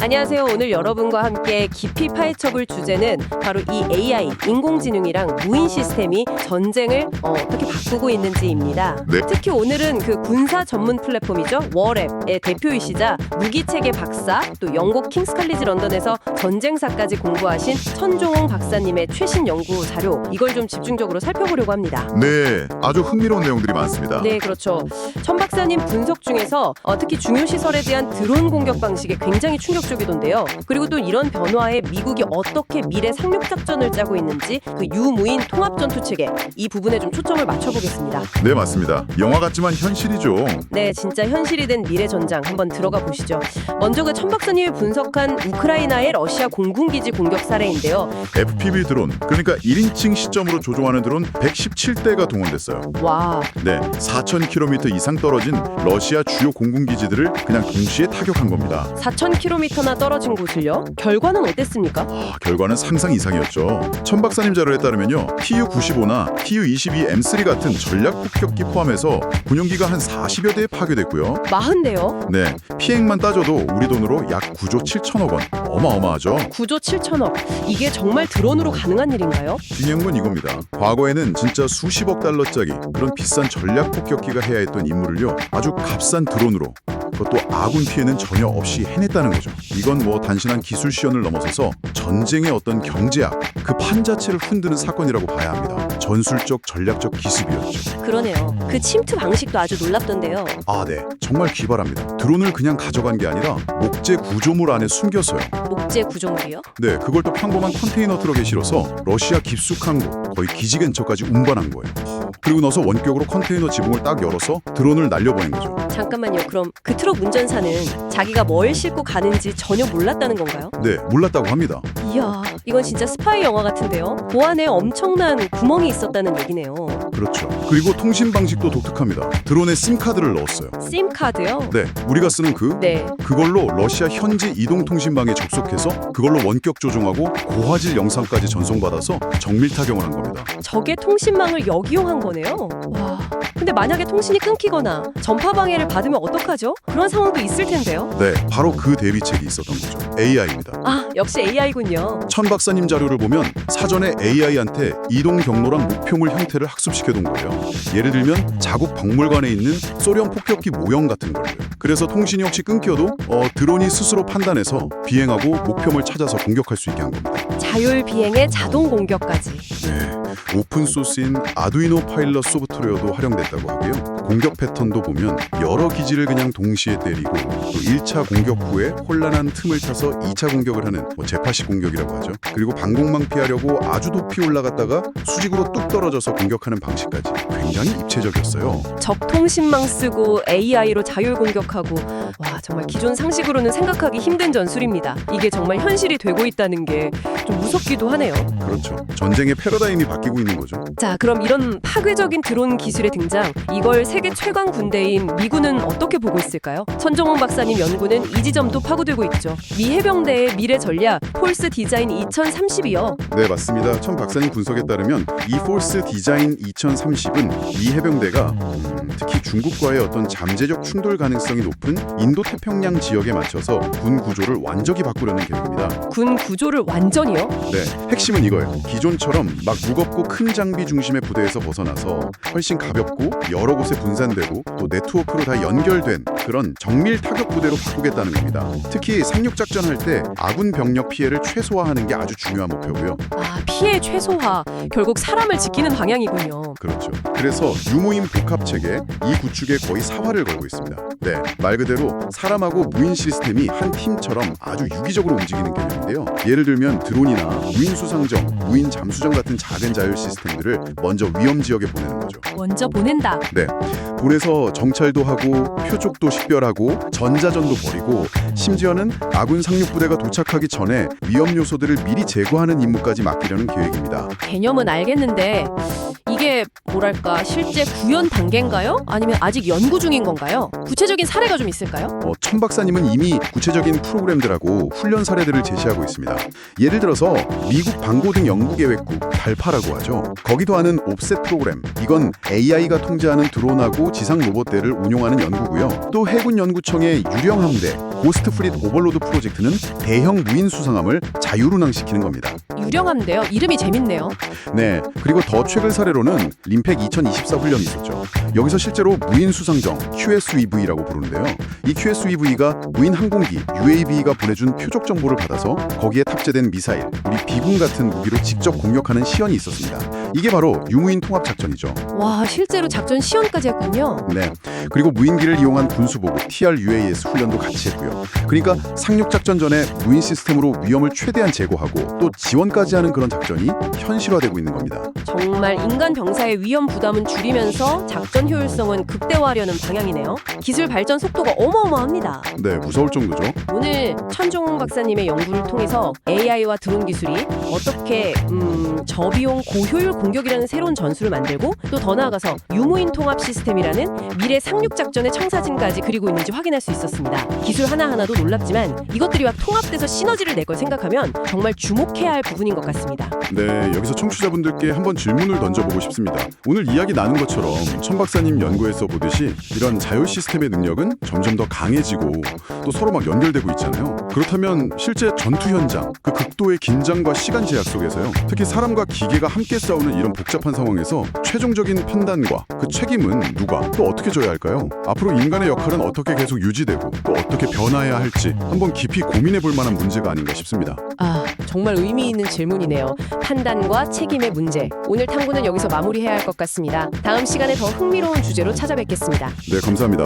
안녕하세요. 오늘 여러분과 함께 깊이 파헤쳐볼 주제는 바로 이 AI, 인공지능이랑 무인 시스템이 전쟁을 어떻게 바꾸고 있는지입니다. 네. 특히 오늘은 그 군사 전문 플랫폼이죠. 워랩의 대표이시자 무기체계 박사, 또 영국 킹스 칼리지 런던에서 전쟁사까지 공부하신 천종홍 박사님의 최신 연구 자료, 이걸 좀 집중적으로 살펴보려고 합니다. 네, 아주 흥미로운 내용들이 많습니다. 네, 그렇죠. 천 박사님 분석 중에서 특히 중요 시설에 대한 드론 공격 방식이 굉장히 충격적이던데요. 그리고 또 이런 변화에 미국이 어떻게 미래 상륙 작전을 짜고 있는지 그 유무인 통합 전투 체계, 이 부분에 좀 초점을 맞춰보겠습니다. 네, 맞습니다. 영화 같지만 현실이죠. 네, 진짜 현실이 된 미래 전장 한번 들어가 보시죠. 먼저 그 천 박사님이 분석한 우크라이나의 러시아 공군기지 공격 사례인데요. FPV 드론, 그러니까 1인칭 시점으로 조종하는 드론 117대가 동원됐어요. 와, 네, 4,000km 이상 떨어진 러시아 주요 공군기지들을 그냥 동시에 타격한 겁니다. 4,000km나 떨어진 곳을요? 결과는 어땠습니까? 결과는 상상 이상이었죠. 천 박사님 자료에 따르면요, Tu-95나 Tu-22M3 같은 전략 폭격기 포함해서 군용기가 한 40여 대 파괴됐고요. 40대요? 네, 피해액만 따져도 우리 돈으로 약 9조 7천억 원. 어마어마하죠. 9조 7천억. 이게 정말 드론으로 가능한 일인가요? 중요한 건 이겁니다. 과거에는 진짜 수십억 달러짜리 그런 비싼 전략 폭격기가 해야 했던 임무를요, 아주 값싼 드론으로, 그것도 아군 피해는 전혀 없이 해냈다는 거죠. 이건 뭐 단순한 기술 시연을 넘어서서 전쟁의 어떤 경제학, 그 판 자체를 흔드는 사건이라고 봐야 합니다. 전술적 전략적 기습이었죠. 그러네요. 그 침투 방식도 아주 놀랍던데요. 아, 네. 정말 기발합니다. 드론을 그냥 가져간 게 아니라 목재 구조물 안에 숨겼어요. 목재 구조물이요? 네, 그걸 또 평범한 컨테이너 트럭에 실어서 러시아 깊숙한 곳, 거의 기지 근처까지 운반한 거예요. 그리고 나서 원격으로 컨테이너 지붕을 딱 열어서 드론을 날려보낸 거죠. 잠깐만요. 그럼 그 트럭 운전사는 자기가 뭘 싣고 가는지 전혀 몰랐다는 건가요? 네, 몰랐다고 합니다. 이야, 이건 진짜 스파이 영화 같은데요. 보안에 엄청난 구멍이 있었다는 얘기네요. 그렇죠. 그리고 통신 방식도 독특합니다. 드론에 심카드를 넣었어요. 심카드요? 네, 우리가 쓰는 그걸로 러시아 현지 이동통신망에 접속해서 그걸로 원격 조종하고 고화질 영상까지 전송받아서 정밀 타격을 한 겁니다. 적의 통신망을 역이용한 거네요. 와, 근데 만약에 통신이 끊기거나 전파 방해를 받으면 어떡하죠? 그런 상황도 있을 텐데요. 네, 바로 그 대비책이 있었던 거죠. AI입니다. 아, 역시 AI군요. 천 박사님 자료를 보면 사전에 AI한테 이동 경로랑 목표물 형태를 학습시켜둔 거예요. 예를 들면 자국 박물관에 있는 소련 폭격기 모형 같은 거예요. 그래서 통신이 혹시 끊겨도 드론이 스스로 판단해서 비행하고 목표물 찾아서 공격할 수 있게 한 겁니다. 자율 비행의 자동 공격까지. 네, 오픈소스인 아두이노 파일럿 소프트웨어도 활용됐다고 하고요. 공격 패턴도 보면 여러 기지를 그냥 동시에 때리고 또 1차 공격 후에 혼란한 틈을 타서 2차 공격을 하는 재파식 공격이라고 하죠. 그리고 방공망 피하려고 아주 높이 올라갔다가 수직으로 뚝 떨어져서 공격하는 방식까지 굉장히 입체적이었어요. 적 통신망 쓰고 AI로 자율 공격하고, 와, 정말 기존 상식으로는 생각하기 힘든 전술입니다. 이게 정말 현실이 되고 있다는 게 좀 무섭기도 하네요. 그렇죠. 전쟁의 패러다임이 바뀌고 있는 거죠. 자, 그럼 이런 파괴적인 드론 기술의 등장, 이걸 세계 최강 군대인 미군은 어떻게 보고 있을까요? 천종홍 박사님 연구는 이 지점도 파고들고 있죠. 미 해병대의 미래 전략 폴스 디자인 2030이요. 네, 맞습니다. 천 박사님 분석에 따르면 이 폴스 디자인 2030은 미 해병대가 특히 중국과의 어떤 잠재적 충돌 가능성이 높은 인도 태평양 지역에 맞춰서 군 구조를 완전히 바꾸려는 계획입니다. 군 구조를 완전히요? 네, 핵심은 이거예요. 기존처럼 막 무겁고 큰 장비 중심의 부대에서 벗어나서 훨씬 가볍고 여러 곳에 분산되고 또 네트워크로 다 연결된 그런 정밀 타격 부대로 바꾸겠다는 겁니다. 특히 상륙작전 할 때 아군 병력 피해를 최소화하는 게 아주 중요한 목표고요. 아, 피해 최소화. 결국 사람을 지키는 방향이군요. 그렇죠. 그래서 유무인 복합체계 이 구축에 거의 사활을 걸고 있습니다. 네, 말 그대로 사람하고 무인 시스템이 한 팀처럼 아주 유기적으로 움직이는 개념인데요. 예를 들면 드론이나 무인 수상정, 무인 잠수정 같은 작은 자율 시스템들을 먼저 위험 지역에 보내는 거죠. 먼저 보낸다. 네, 보내서 정찰도 하고 표적도 식별하고 전자전도 벌이고 심지어는 아군 상륙부대가 도착하기 전에 위험 요소들을 미리 제거하는 임무까지 맡기려는 계획입니다. 개념은 알겠는데 이게 뭐랄까 실제 구현 단계인가요? 아니면 아직 연구 중인 건가요? 구체적인 사례가 좀 있을까요? 천 박사님은 이미 구체적인 프로그램들하고 훈련 사례들을 제시하고 있습니다. 예를 들어서 미국 방고등 연구계획국 달파라고 하죠. 거기도 하는 옵셋 프로그램. 이건 AI가 통제하는 드론하고 지상 로봇대를 운용하는 연구고요. 또 해군 연구청의 유령 함대 고스트 프릿 오버로드 프로젝트는 대형 무인 수상함을 자율운항시키는 겁니다. 유령함인데요. 이름이 재밌네요. 네, 그리고 더 최근 사례로는 림팩 2024 훈련이 있었죠. 여기서 실제로 무인 수상정 QSUV라고 부르는데요. 이 QSUV가 무인 항공기 UAV가 보내준 표적 정보를 받아서 거기에 탑재된 미사일, 우리 비군 같은 무기로 직접 공격하는 시연이 있었습니다. 이게 바로 유무인 통합 작전이죠. 와, 실제로 작전 시연까지 했군요. 네, 그리고 무인기를 이용한 군수보급 TRUAS 훈련도 같이 했고요. 그러니까 상륙 작전 전에 무인 시스템으로 위험을 최대한 제거하고 또 지원까지 하는 그런 작전이 현실화되고 있는 겁니다. 정말 인간 병사의 위험 부담은 줄이면서 작전 효율성은 극대화하려는 방향이네요. 기술 발전 속도가 어마어마합니다. 네, 무서울 정도죠. 오늘 천종훈 박사님의 연구를 통해서 AI와 드론 기술이 어떻게 저비용 고효율 공격이라는 새로운 전술을 만들고 또 더 나아가서 유무인 통합 시스템이라는 미래 상륙 작전의 청사진까지 그리고 있는지 확인할 수 있었습니다. 기술 하나하나도 놀랍지만 이것들이 막 통합돼서 시너지를 낼 걸 생각하면 정말 주목해야 할 부분인 것 같습니다. 네, 여기서 청취자분들께 한번 질문을 던져보고 싶습니다. 오늘 이야기 나눈 것처럼 천 박사님 연구에서 보듯이 이런 자율 시스템의 능력은 점점 더 강해지고 또 서로 막 연결되고 있잖아요. 그렇다면 실제 전투 현장, 그 극도의 긴장과 시간 제약 속에서요. 특히 사람과 기계가 함께 싸우는 이런 복잡한 상황에서 최종적인 판단과 그 책임은 누가 또 어떻게 져야 할까요? 앞으로 인간의 역할은 어떻게 계속 유지되고 또 어떻게 변화해야 할지 한번 깊이 고민해 볼 만한 문제가 아닌가 싶습니다. 아, 정말 의미 있는 질문이네요. 판단과 책임의 문제. 오늘 탐구는 여기서 마무리해야 할 것 같습니다. 다음 시간에 더 흥미로운 주제로 찾아뵙겠습니다. 네, 감사합니다.